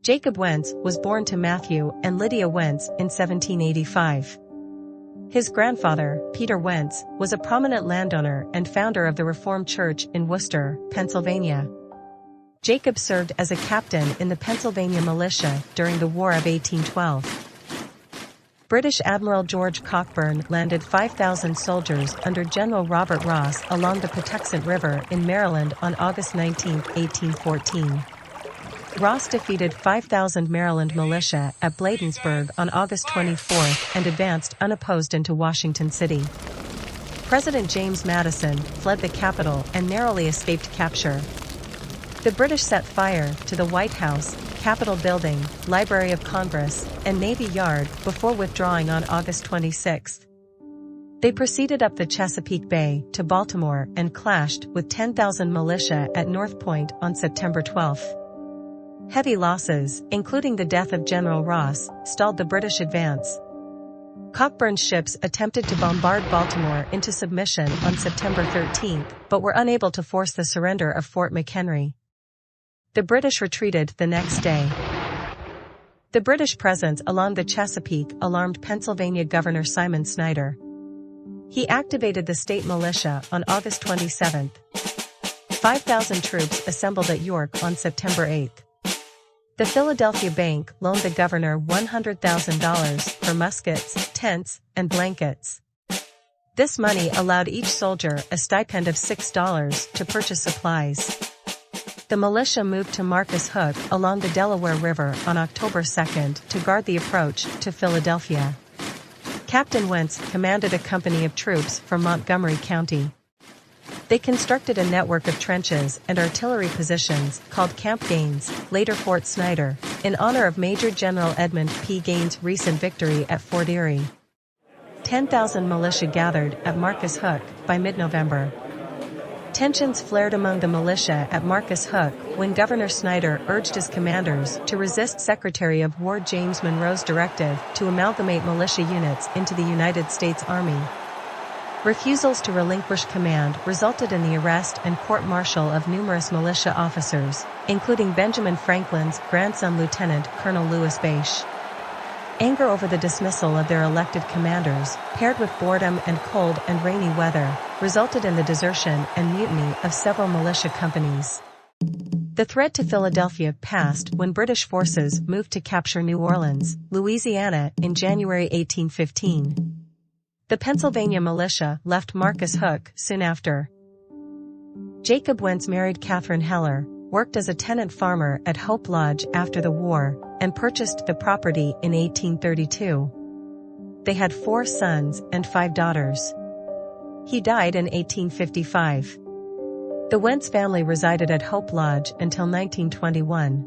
Jacob Wentz was born to Matthew and Lydia Wentz in 1785. His grandfather, Peter Wentz, was a prominent landowner and founder of the Reformed Church in Worcester, Pennsylvania. Jacob served as a captain in the Pennsylvania militia during the War of 1812. British Admiral George Cockburn landed 5,000 soldiers under General Robert Ross along the Patuxent River in Maryland on August 19, 1814. Ross defeated 5,000 Maryland militia at Bladensburg on August 24 and advanced unopposed into Washington City. President James Madison fled the capital and narrowly escaped capture. The British set fire to the White House, Capitol Building, Library of Congress, and Navy Yard before withdrawing on August 26. They proceeded up the Chesapeake Bay to Baltimore and clashed with 10,000 militia at North Point on September 12. Heavy losses, including the death of General Ross, stalled the British advance. Cockburn's ships attempted to bombard Baltimore into submission on September 13, but were unable to force the surrender of Fort McHenry. The British retreated the next day. The British presence along the Chesapeake alarmed Pennsylvania Governor Simon Snyder. He activated the state militia on August 27. 5,000 troops assembled at York on September 8. The Philadelphia Bank loaned the governor $100,000 for muskets, tents, and blankets. This money allowed each soldier a stipend of $6 to purchase supplies. The militia moved to Marcus Hook along the Delaware River on October 2 to guard the approach to Philadelphia. Captain Wentz commanded a company of troops from Montgomery County. They constructed a network of trenches and artillery positions called Camp Gaines, later Fort Snyder, in honor of Major General Edmund P. Gaines' recent victory at Fort Erie. 10,000 militia gathered at Marcus Hook by mid-November. Tensions flared among the militia at Marcus Hook when Governor Snyder urged his commanders to resist Secretary of War James Monroe's directive to amalgamate militia units into the United States Army. Refusals to relinquish command resulted in the arrest and court-martial of numerous militia officers, including Benjamin Franklin's grandson Lieutenant Colonel Lewis Bache. Anger over the dismissal of their elected commanders, paired with boredom and cold and rainy weather, resulted in the desertion and mutiny of several militia companies. The threat to Philadelphia passed when British forces moved to capture New Orleans, Louisiana in January 1815. The Pennsylvania militia left Marcus Hook soon after. Jacob Wentz married Catherine Heller, worked as a tenant farmer at Hope Lodge after the war, and purchased the property in 1832. They had 4 sons and 5 daughters. He died in 1855. The Wentz family resided at Hope Lodge until 1921.